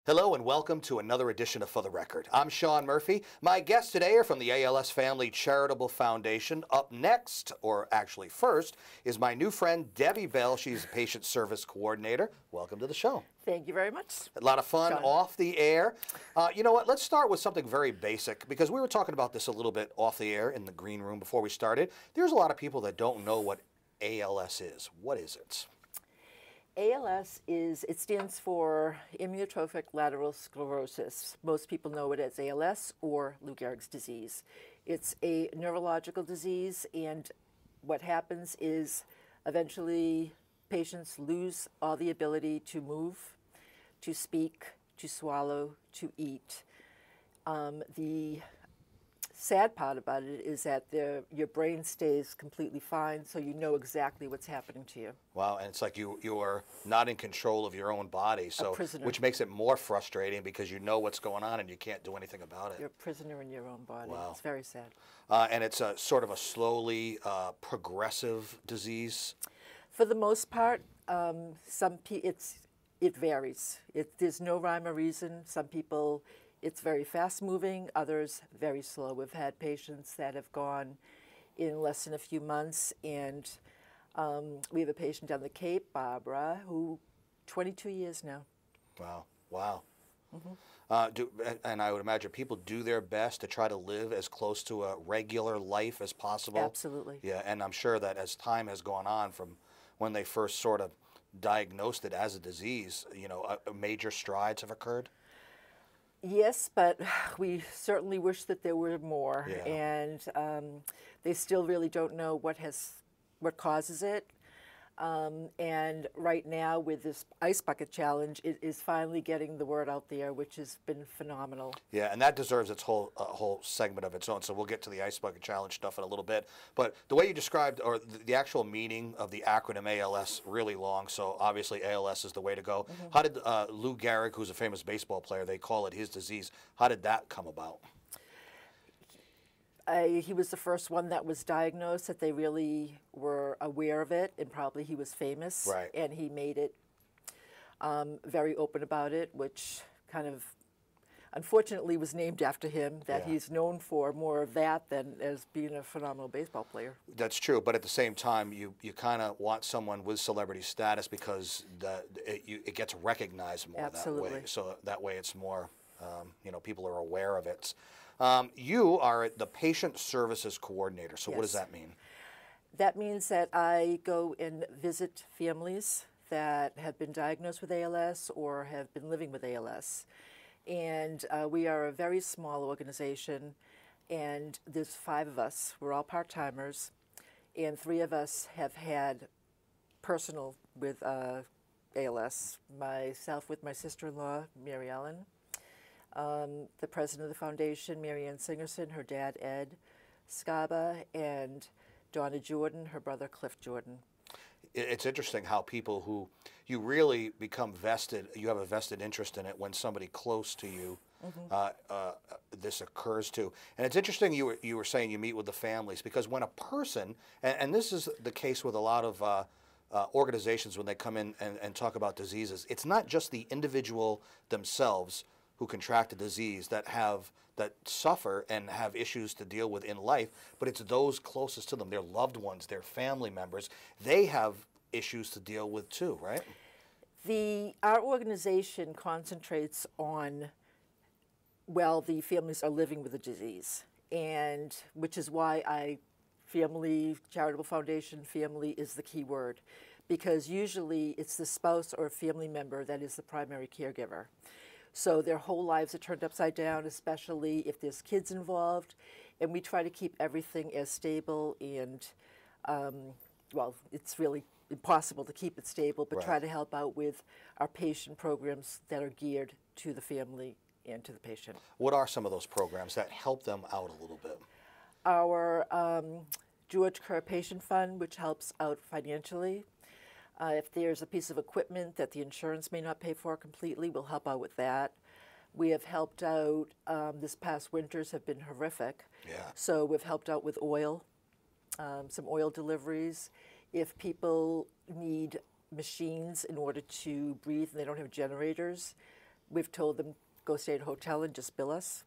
Hello and welcome to another edition of For the Record. I'm Sean Murphy. My guests today are from the ALS Family Charitable Foundation. Up next, or actually first, is my new friend Debbie Bell. She's a patient service coordinator. Welcome to the show. Thank you very much. A lot of fun Sean. Off the air. You know what? Let's start with something very basic because we were talking about this a little bit off the air in the green room before we started. There's a lot of people that don't know what ALS is. What is it? ALS it stands for amyotrophic lateral sclerosis. Most people know it as ALS or Lou Gehrig's disease. It's a neurological disease, and what happens is eventually patients lose all the ability to move, to speak, to swallow, to eat. The sad part about it is that your brain stays completely fine, so you know exactly what's happening to you. Wow, and it's like you are not in control of your own body, so A prisoner. which makes it more frustrating because you know what's going on and you can't do anything about it. You're a prisoner in your own body. Wow. It's very sad. And it's a sort of a slowly progressive disease. For the most part, it varies. There's no rhyme or reason. Some people, it's very fast moving, others very slow. We've had patients that have gone in less than a few months, and we have a patient down the Cape, Barbara, who 22 years now. Wow, wow. Mm-hmm. And I would imagine people do their best to try to live as close to a regular life as possible. Absolutely. Yeah, and I'm sure that as time has gone on from when they first sort of diagnosed it as a disease, you know, major strides have occurred. Yes, but we certainly wish that there were more, Yeah. and they still really don't know what causes it. And right now, with this Ice Bucket Challenge, it is finally getting the word out there, which has been phenomenal. Yeah, and that deserves its whole segment of its own. So we'll get to the Ice Bucket Challenge stuff in a little bit. But the way you described, or the actual meaning of the acronym ALS, really long. So obviously ALS is the way to go. Mm-hmm. How did Lou Gehrig, who's a famous baseball player, they call it his disease? How did that come about? He was the first one that was diagnosed, that they really were aware of it, and probably he was famous. Right. And he made it very open about it, which kind of unfortunately was named after him, that Yeah. he's known for more of that than as being a phenomenal baseball player. That's true, but at the same time, you kind of want someone with celebrity status because it gets recognized more Absolutely. that way. So that way it's more, you know, people are aware of it. You are the patient services coordinator, so what does Yes. that mean? That means that I go and visit families that have been diagnosed with ALS or have been living with ALS. And we are a very small organization, and there's 5 of us. We're all part-timers, and 3 of us have had personal with ALS. Myself with my sister-in-law, Mary Ellen, the president of the foundation, Mary Ann Singerson, her dad, Ed Scaba, and Donna Jordan, her brother, Cliff Jordan. It's interesting how people who you really become vested, you have a vested interest in it when somebody close to you this occurs to. And it's interesting you were saying you meet with the families, because when a person, and this is the case with a lot of organizations when they come in and talk about diseases, it's not just the individual themselves who contract a disease that suffer and have issues to deal with in life, but it's those closest to them, their loved ones, their family members. They have issues to deal with too, right? Our organization concentrates on, well, the families are living with the disease, and which is why Charitable Foundation, family is the key word, because usually it's the spouse or family member that is the primary caregiver. So their whole lives are turned upside down, especially if there's kids involved. And we try to keep everything as stable and, well, it's really impossible to keep it stable, but Right. try to help out with our patient programs that are geared to the family and to the patient. What are some of those programs that help them out a little bit? Our George Kerr Patient Fund, which helps out financially. If there's a piece of equipment that the insurance may not pay for completely, we'll help out with that. We have helped out, this past winters have been horrific. Yeah. So we've helped out with oil, some oil deliveries. If people need machines in order to breathe and they don't have generators, we've told them go stay at a hotel and just bill us.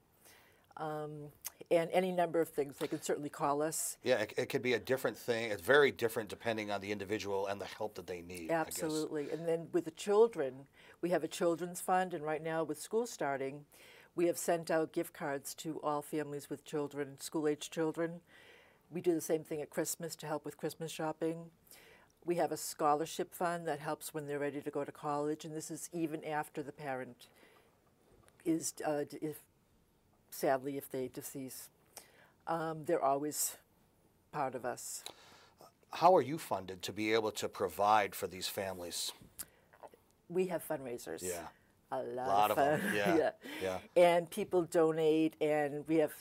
And any number of things. They can certainly call us. Yeah, it could be a different thing. It's very different depending on the individual and the help that they need. Absolutely. And then with the children, we have a children's fund, and right now with school starting, we have sent out gift cards to all families with children, school-age children. We do the same thing at Christmas to help with Christmas shopping. We have a scholarship fund that helps when they're ready to go to college, and this is even after the parent is, sadly, if they decease. They're always part of us. How are you funded to be able to provide for these families? We have fundraisers. Yeah. A A lot lot of of fun. them. Yeah. Yeah. And people donate, and we have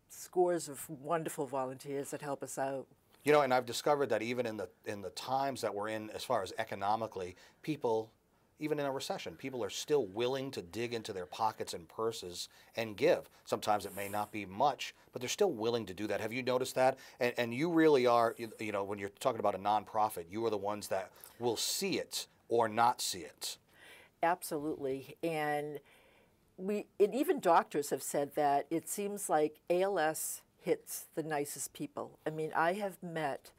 scores of wonderful volunteers that help us out. You know, and I've discovered that even in the times that we're in, as far as economically, people, even in a recession, people are still willing to dig into their pockets and purses and give. Sometimes it may not be much, but they're still willing to do that. Have you noticed that? And you really are, you know, when you're talking about a nonprofit, you are the ones that will see it or not see it. Absolutely. And even doctors have said that it seems like ALS hits the nicest people. I mean, I have met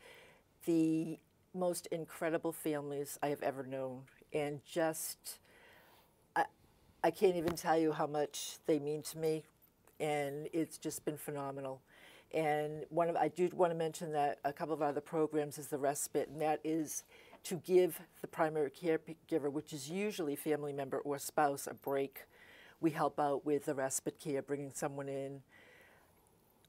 the most incredible families I have ever known, and just, I can't even tell you how much they mean to me, and it's just been phenomenal. And I do want to mention that a couple of other programs is the respite, and that is to give the primary caregiver, which is usually family member or spouse, a break. We help out with the respite care, bringing someone in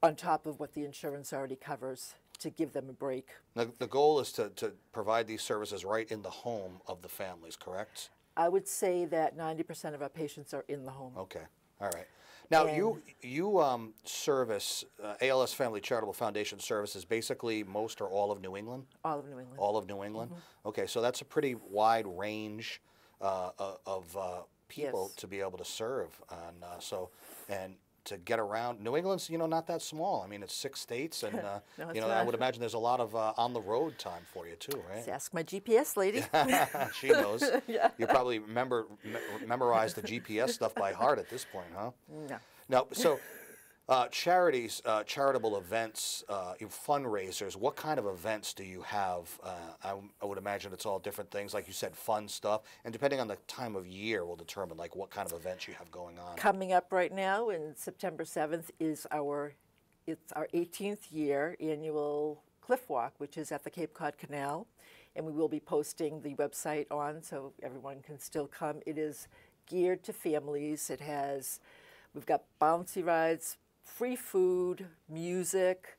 on top of what the insurance already covers to give them a break. Now, the goal is to provide these services right in the home of the families, correct? I would say that 90% of our patients are in the home. Okay, all right. Now, you service ALS Family Charitable Foundation services basically most or all of New England? All of New England. All of New England? Mm-hmm. Okay, so that's a pretty wide range of people Yes. to be able to serve. And to get around. New England's, you know, not that small. I mean, it's 6 states, and No, you know, I would imagine there's a lot of on-the-road time for you too, right? Just ask my GPS lady. She knows. Yeah. You probably memorize the GPS stuff by heart at this point, huh? No. No. So, charities, charitable events, fundraisers. What kind of events do you have? I would imagine it's all different things, like you said, fun stuff, and depending on the time of year, will determine like what kind of events you have going on. Coming up right now, in September 7th, is our 18th year annual Cliff Walk, which is at the Cape Cod Canal, and we will be posting the website on so everyone can still come. It is geared to families. We've got bouncy rides, free food, music.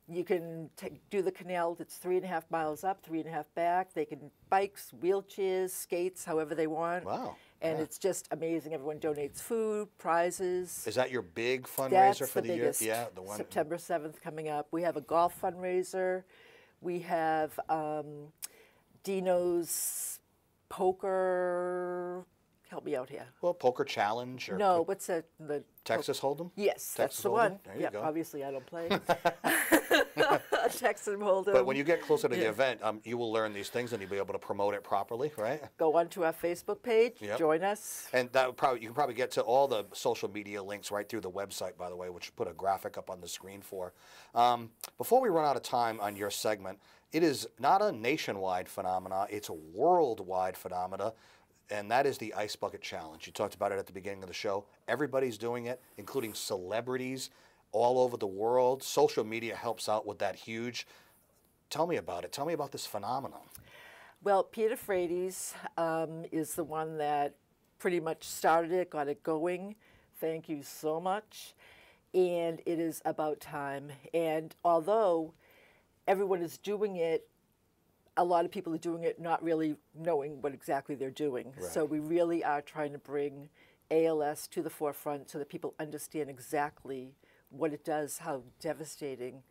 You can do the canal. It's 3.5 miles up, 3.5 back. They can bikes, wheelchairs, skates, however they want. Wow. And Yeah. it's just amazing. Everyone donates food, prizes. Is that your big fundraiser That's for the the year? biggest. Yeah, the one. September 7th coming up. We have a golf fundraiser. We have Dino's poker. Help me out here. Well, poker challenge or No, what's that? The Texas Hold'em? Yes, that's Texas the Hold'em? one. There you Yeah, go. obviously I don't play. Texas Hold'em. But when you get closer to the Yeah. event, you will learn these things and you'll be able to promote it properly, right? Go onto our Facebook page, Yep. join us. And that would you can probably get to all the social media links right through the website, by the way, which put a graphic up on the screen for. Before we run out of time on your segment, it is not a nationwide phenomena, it's a worldwide phenomena, and that is the Ice Bucket Challenge. You talked about it at the beginning of the show. Everybody's doing it, including celebrities all over the world. Social media helps out with that huge. Tell me about it. Tell me about this phenomenon. Well, Peter Frates is the one that pretty much started it, got it going. Thank you so much. And it is about time. And although everyone is doing it, a lot of people are doing it not really knowing what exactly they're doing. Right. So we really are trying to bring ALS to the forefront so that people understand exactly what it does, how devastating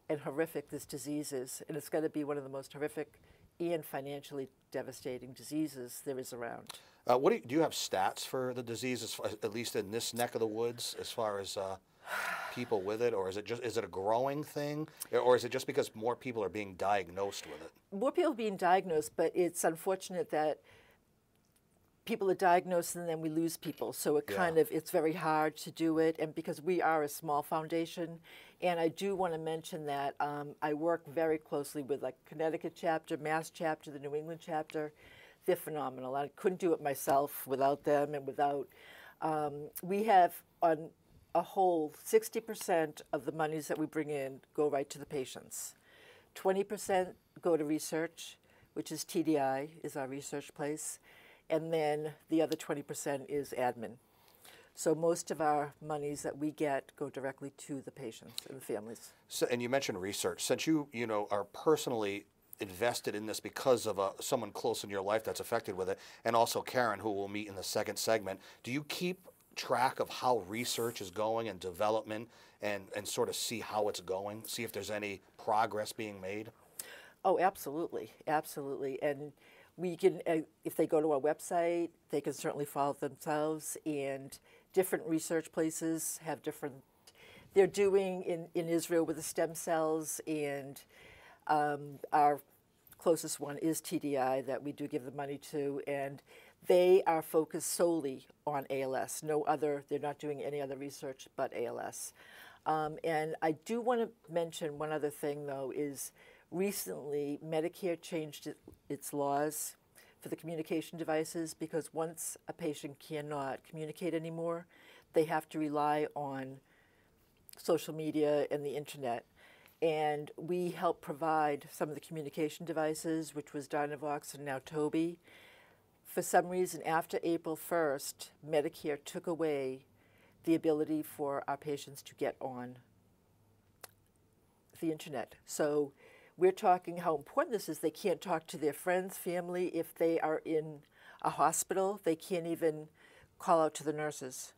and horrific this disease is. And it's going to be one of the most horrific and financially devastating diseases there is around. Do you have stats for the disease, at least in this neck of the woods, as far as people with it, or is it a growing thing, or is it just because more people are being diagnosed with it? More people are being diagnosed, but it's unfortunate that people are diagnosed and then we lose people. So it's very hard to do it, and because we are a small foundation. And I do want to mention that I work very closely with like Connecticut chapter, Mass chapter, the New England chapter. They're phenomenal. I couldn't do it myself without them and without, we have on a whole 60% of the monies that we bring in go right to the patients. 20% go to research, which is TDI, is our research place. And then the other 20% is admin. So most of our monies that we get go directly to the patients and the families. So, and you mentioned research. Since you are personally invested in this because of someone close in your life that's affected with it, and also Karen, who we'll meet in the second segment, do you keep track of how research is going and development, and sort of see how it's going, see if there's any progress being made? Oh, absolutely, absolutely. And we can, if they go to our website, they can certainly follow themselves, and different research places have different, they're doing in Israel with the stem cells, and our closest one is TDI that we do give the money to, and they are focused solely on ALS. No other, they're not doing any other research but ALS. And I do want to mention one other thing, though, is recently Medicare changed its laws for the communication devices, because once a patient cannot communicate anymore, they have to rely on social media and the internet. And we help provide some of the communication devices, which was Dynavox and now Toby. For some reason, after April 1st, Medicare took away the ability for our patients to get on the internet. So we're talking how important this is. They can't talk to their friends, family. If they are in a hospital, they can't even call out to the nurses.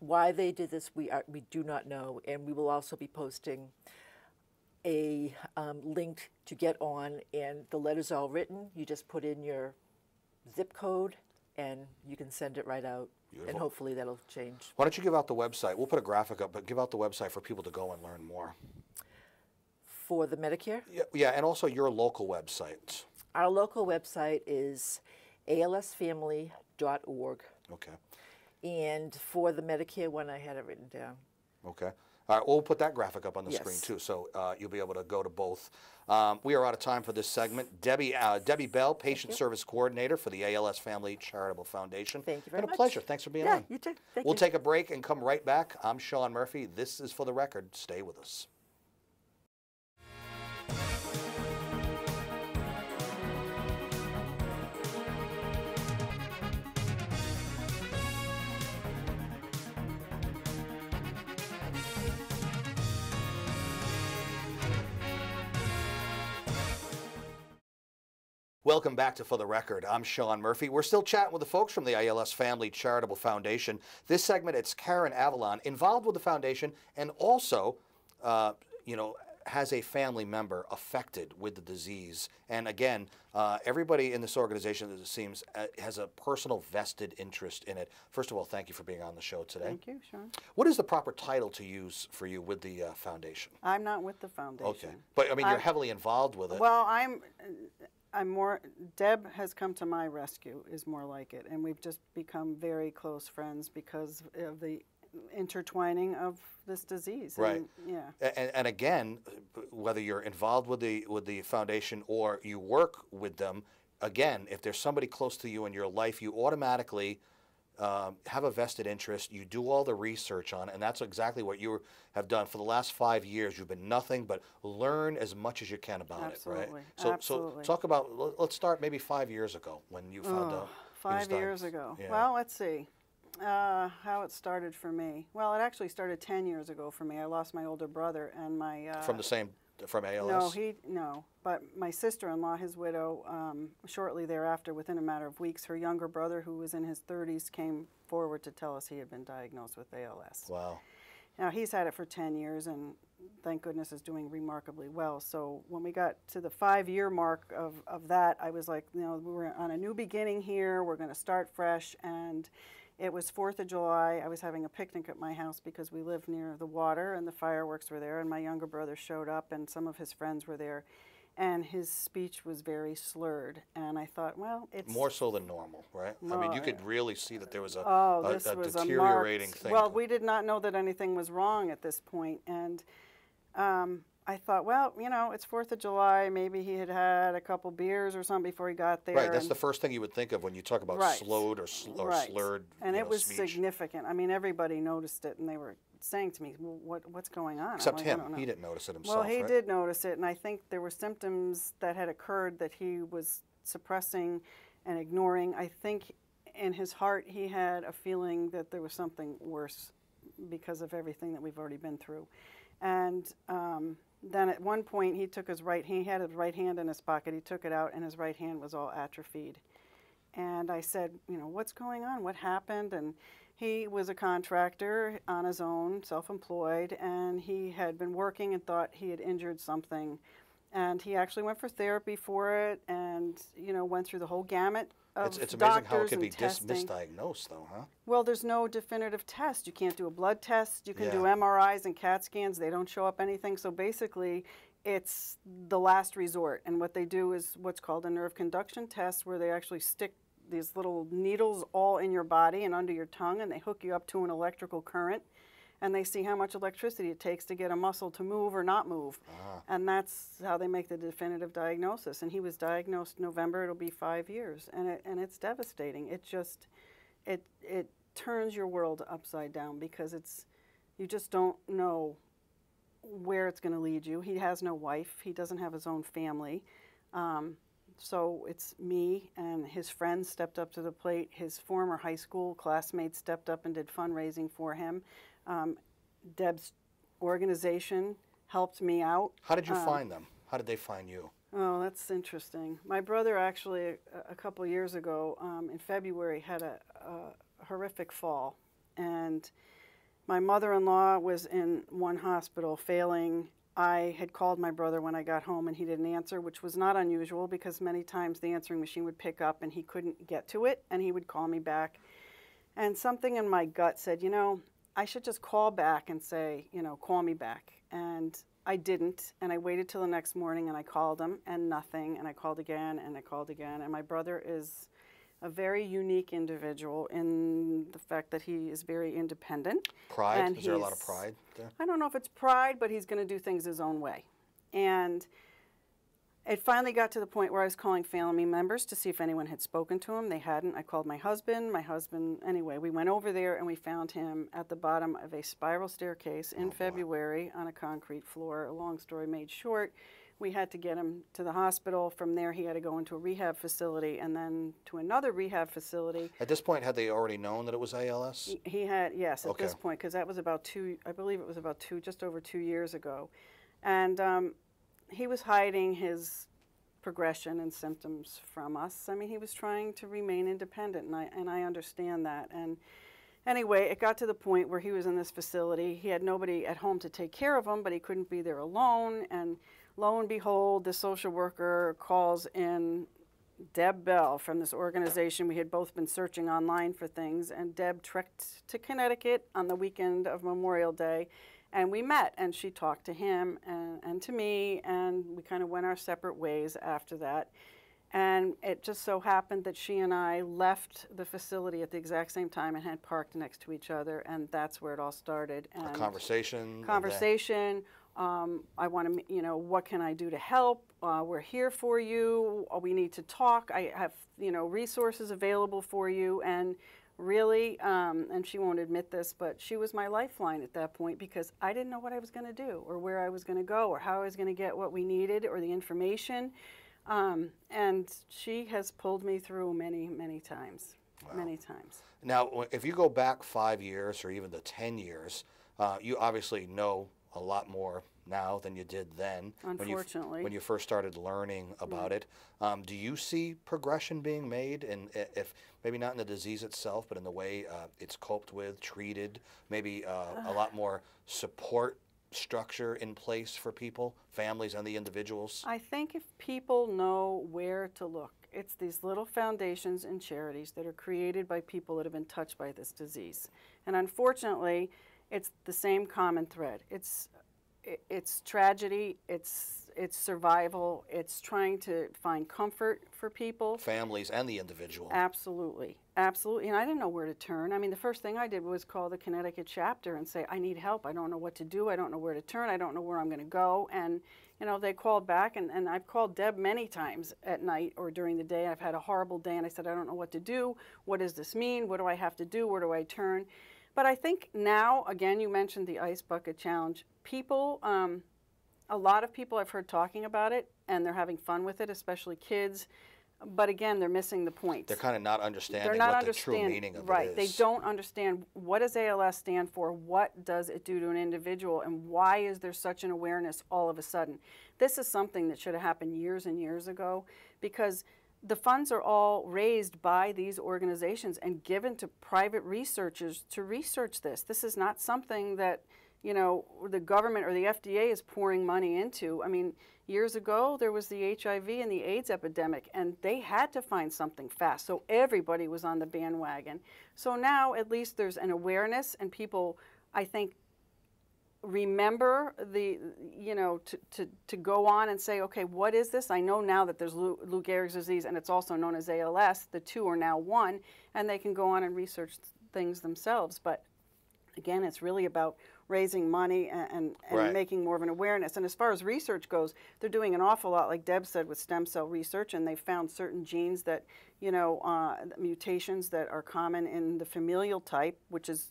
Why they did this, we do not know. And we will also be posting a link to get on, and the letter's all written. You just put in your zip code and you can send it right out. Beautiful. And hopefully that'll change. Why don't you give out the website? We'll put a graphic up, but give out the website for people to go and learn more. For the Medicare? Yeah, and also your local website. Our local website is alsfamily.org. Okay. And for the Medicare one, I had it written down. Okay. All right, we'll put that graphic up on the screen too, so you'll be able to go to both. We are out of time for this segment. Debbie Bell, Patient Service Coordinator for the ALS Family Charitable Foundation. Thank you very much. Been a pleasure. Thanks for being on. Yeah, you too. Thank you. We'll take a break and come right back. I'm Sean Murphy. This is For the Record. Stay with us. Welcome back to For the Record. I'm Sean Murphy. We're still chatting with the folks from the ALS Family Charitable Foundation. This segment, it's Karen Avalon, involved with the foundation, and also, has a family member affected with the disease. And again, everybody in this organization, as it seems, has a personal vested interest in it. First of all, thank you for being on the show today. Thank you, Sean. What is the proper title to use for you with the foundation? I'm not with the foundation. Okay. But, I mean, you're heavily involved with it. Well, I'm more, Deb has come to my rescue, is more like it. And we've just become very close friends because of the intertwining of this disease. Right. And, yeah. And again, whether you're involved with the foundation or you work with them, again, if there's somebody close to you in your life, you automatically have a vested interest. You do all the research on it, and that's exactly what you have done for the last 5 years. You've been nothing but learn as much as you can about Absolutely. it, right? So, Absolutely. So talk about. Let's start maybe 5 years ago when you found out. 5 years ago. Yeah. Well, let's see. How it started for me. Well, it actually started 10 years ago for me. I lost my older brother and my... From ALS? No. But my sister-in-law, his widow, shortly thereafter, within a matter of weeks, her younger brother, who was in his 30s, came forward to tell us he had been diagnosed with ALS. Wow. Now, he's had it for 10 years, and thank goodness, is doing remarkably well. So when we got to the 5-year mark of that, I was like, you know, we're on a new beginning here. We're going to start fresh. And it was 4th of July. I was having a picnic at my house because we live near the water, and the fireworks were there. And my younger brother showed up, and some of his friends were there. And his speech was very slurred. And I thought, well, it's... More so than normal, right? I mean, you could really see that there was a deteriorating thing. Well, we did not know that anything was wrong at this point. And I thought, well, you know, it's 4th of July. Maybe he had had a couple beers or something before he got there. Right, that's the first thing you would think of when you talk about slowed or slurred And it was speech. significant. I mean, everybody noticed it, and they were saying to me, well, what's going on? Except like, him. He didn't notice it himself, Well, he right? did notice it, and I think there were symptoms that had occurred that he was suppressing and ignoring. I think in his heart he had a feeling that there was something worse because of everything that we've already been through. And then at one point he took his he had his right hand in his pocket. He took it out, and his right hand was all atrophied. And I said, you know, what's going on? What happened? And he was a contractor on his own, self-employed, and he had been working and thought he had injured something. And he actually went for therapy for it, and, you know, went through the whole gamut of It's amazing how it could be testing. misdiagnosed, though, huh? Well, there's no definitive test. You can't do a blood test. You can do MRIs and CAT scans. They don't show up anything. So basically, it's the last resort. And what they do is what's called a nerve conduction test, where they actually stick these little needles all in your body and under your tongue, and they hook you up to an electrical current, and they see how much electricity it takes to get a muscle to move or not move. And that's how they make the definitive diagnosis. And he was diagnosed November. It'll be 5 years, and it's devastating. It just it turns your world upside down, because you just don't know where it's going to lead you. He has no wife. He doesn't have his own family. So it's me, and his friends stepped up to the plate. His former high school classmates stepped up and did fundraising for him. Deb's organization helped me out. How did you find them? How did they find you? Oh, that's interesting. My brother actually, a couple years ago, in February, had a horrific fall. And my mother-in-law was in one hospital failing. I had called my brother when I got home, and he didn't answer, which was not unusual, because many times the answering machine would pick up and he couldn't get to it, and he would call me back. And something in my gut said, you know, I should just call back and say, you know, call me back. And I didn't, and I waited till the next morning, and I called him, and nothing, and I called again, and I called again. And my brother is a very unique individual in the fact that he is very independent. Pride? And is there a lot of pride there? I don't know if it's pride, but he's going to do things his own way. And it finally got to the point where I was calling family members to see if anyone had spoken to him. They hadn't. I called my husband. Anyway, we went over there, and we found him at the bottom of a spiral staircase in February on a concrete floor. A long story made short, we had to get him to the hospital. From there, he had to go into a rehab facility, and then to another rehab facility. At this point, had they already known that it was ALS? He had, yes, at this point, because that was about just over 2 years ago. And he was hiding his progression and symptoms from us. I mean, he was trying to remain independent, and I understand that. And anyway, it got to the point where he was in this facility. He had nobody at home to take care of him, but he couldn't be there alone. And lo and behold, the social worker calls in Deb Bell from this organization. We had both been searching online for things, and Deb trekked to Connecticut on the weekend of Memorial Day, and we met, and she talked to him and to me, and we kind of went our separate ways after that. And it just so happened that she and I left the facility at the exact same time and had parked next to each other, and that's where it all started. And a conversation? I want to, you know, what can I do to help? We're here for you. We need to talk. I have, you know, resources available for you. And really, and she won't admit this, but she was my lifeline at that point, because I didn't know what I was going to do or where I was going to go or how I was going to get what we needed or the information. And she has pulled me through many, many times. Wow. Many times. Now, if you go back 5 years or even the 10 years, you obviously know a lot more now than you did then. Unfortunately. When you first started learning about it. Do you see progression being made, and if maybe not in the disease itself, but in the way it's coped with, treated, maybe a lot more support structure in place for people, families and the individuals? I think if people know where to look, it's these little foundations and charities that are created by people that have been touched by this disease. And unfortunately, it's the same common thread. It's tragedy, it's survival, it's trying to find comfort for people. Families and the individual. Absolutely, absolutely. And I didn't know where to turn. I mean, the first thing I did was call the Connecticut chapter and say, I need help. I don't know what to do. I don't know where to turn. I don't know where I'm going to go. And, you know, they called back, and I've called Deb many times at night or during the day. I've had a horrible day, and I said, I don't know what to do. What does this mean? What do I have to do? Where do I turn? But I think now, again, you mentioned the Ice Bucket Challenge. People, a lot of people I've heard talking about it, and they're having fun with it, especially kids. But again, they're missing the point. They're kind of not understanding what the true meaning of it is. Right. They don't understand, what does ALS stand for? What does it do to an individual? And why is there such an awareness all of a sudden? This is something that should have happened years and years ago, because the funds are all raised by these organizations and given to private researchers to research this. This is not something that, you know, the government or the FDA is pouring money into. I mean, years ago, there was the HIV and the AIDS epidemic, and they had to find something fast. So everybody was on the bandwagon. So now, at least there's an awareness, and people, I think, remember the, you know, to go on and say, okay, what is this? I know now that there's Lou Gehrig's disease, and it's also known as ALS. The two are now one, and they can go on and research things themselves. But again, it's really about raising money and right. making more of an awareness. And as far as research goes, they're doing an awful lot, like Deb said, with stem cell research, and they found certain genes that, you know, mutations that are common in the familial type, which is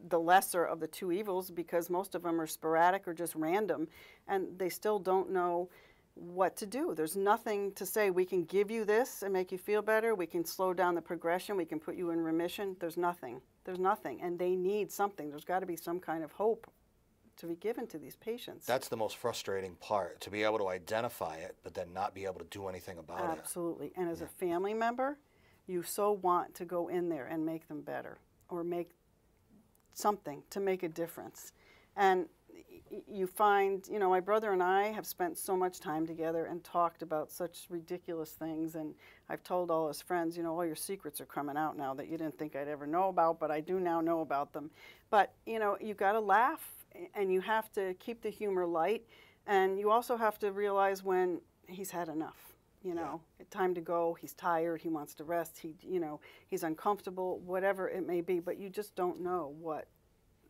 the lesser of the two evils, because most of them are sporadic or just random, and they still don't know what to do. There's nothing to say, we can give you this and make you feel better, we can slow down the progression, we can put you in remission. There's nothing. There's nothing, and they need something. There's got to be some kind of hope to be given to these patients. That's the most frustrating part, to be able to identify it, but then not be able to do anything about it. Absolutely. And as a family member, you so want to go in there and make them better, or make something to make a difference. And you find, you know, my brother and I have spent so much time together and talked about such ridiculous things, and I've told all his friends, you know, all your secrets are coming out now that you didn't think I'd ever know about, but I do now know about them. But, you know, you got to laugh, and you have to keep the humor light, and you also have to realize when he's had enough. You know, time to go, he's tired, he wants to rest, you know, he's uncomfortable, whatever it may be, but you just don't know what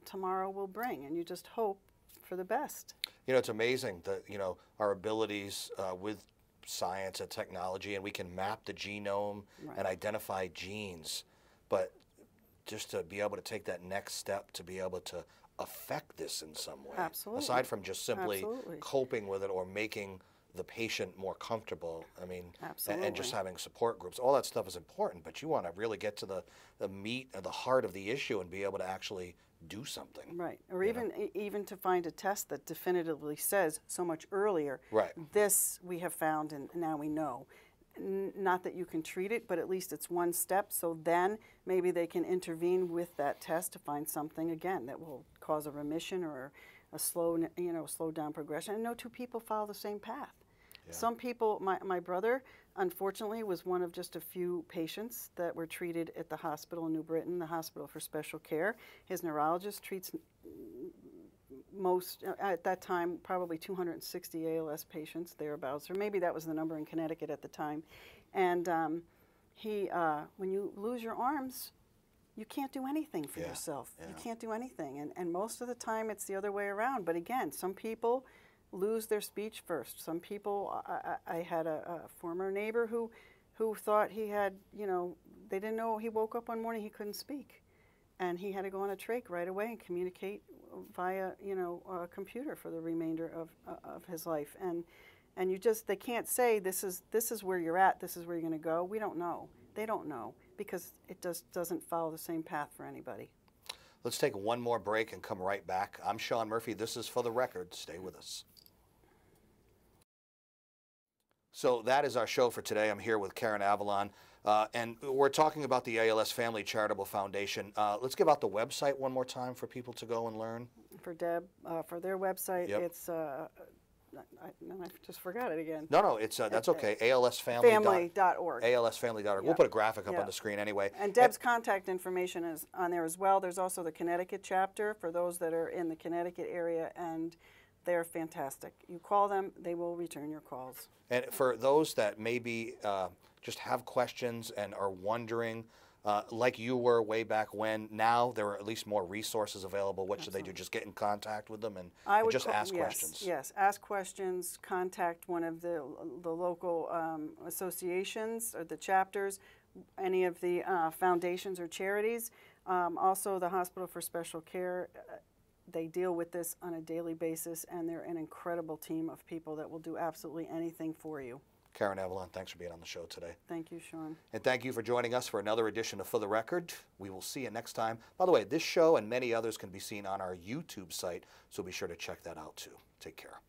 tomorrow will bring, and you just hope for the best. You know, it's amazing that, you know, our abilities with science and technology, and we can map the genome and identify genes, but just to be able to take that next step to be able to affect this in some way. Absolutely. Aside from just simply coping with it or making the patient more comfortable, I mean, and just having support groups, all that stuff is important, but you want to really get to the meat and the heart of the issue and be able to actually do something. Right, or even to find a test that definitively says so much earlier, this we have found and now we know. Not that you can treat it, but at least it's one step, so then maybe they can intervene with that test to find something, again, that will cause a remission or a slow down progression. And no two people follow the same path. Yeah. Some people, my brother, unfortunately, was one of just a few patients that were treated at the hospital in New Britain, the Hospital for Special Care. His neurologist treats most, at that time, probably 260 ALS patients, thereabouts, or maybe that was the number in Connecticut at the time. And when you lose your arms, you can't do anything for yourself. You can't do anything. And most of the time it's the other way around. But again, some people lose their speech first. Some people, I had a former neighbor who thought he had, you know, they didn't know, he woke up one morning, he couldn't speak. And he had to go on a trach right away and communicate via, you know, a computer for the remainder of his life. And you just, they can't say this is where you're at, this is where you're going to go. We don't know. They don't know, because it just doesn't follow the same path for anybody. Let's take one more break and come right back. I'm Sean Murphy. This is For the Record. Stay with us. So that is our show for today. I'm here with Karen Avalon. And we're talking about the ALS Family Charitable Foundation. Let's give out the website one more time for people to go and learn. For Deb, for their website, Yep. it's I just forgot it again. No, it's that's okay. ALSfamily.org. ALSfamily.org. Yeah. We'll put a graphic up Yeah. on the screen anyway. And Deb's contact information is on there as well. There's also the Connecticut chapter for those that are in the Connecticut area, and they're fantastic. You call them, they will return your calls. And for those that maybe just have questions and are wondering, like you were way back when, now there are at least more resources available. What should they do? Just get in contact with them and just ask questions? Yes, ask questions, contact one of the local associations or the chapters, any of the foundations or charities. Also the Hospital for Special Care, they deal with this on a daily basis, and they're an incredible team of people that will do absolutely anything for you. Karen Avalon, thanks for being on the show today. Thank you, Sean. And thank you for joining us for another edition of For the Record. We will see you next time. By the way, this show and many others can be seen on our YouTube site, so be sure to check that out too. Take care.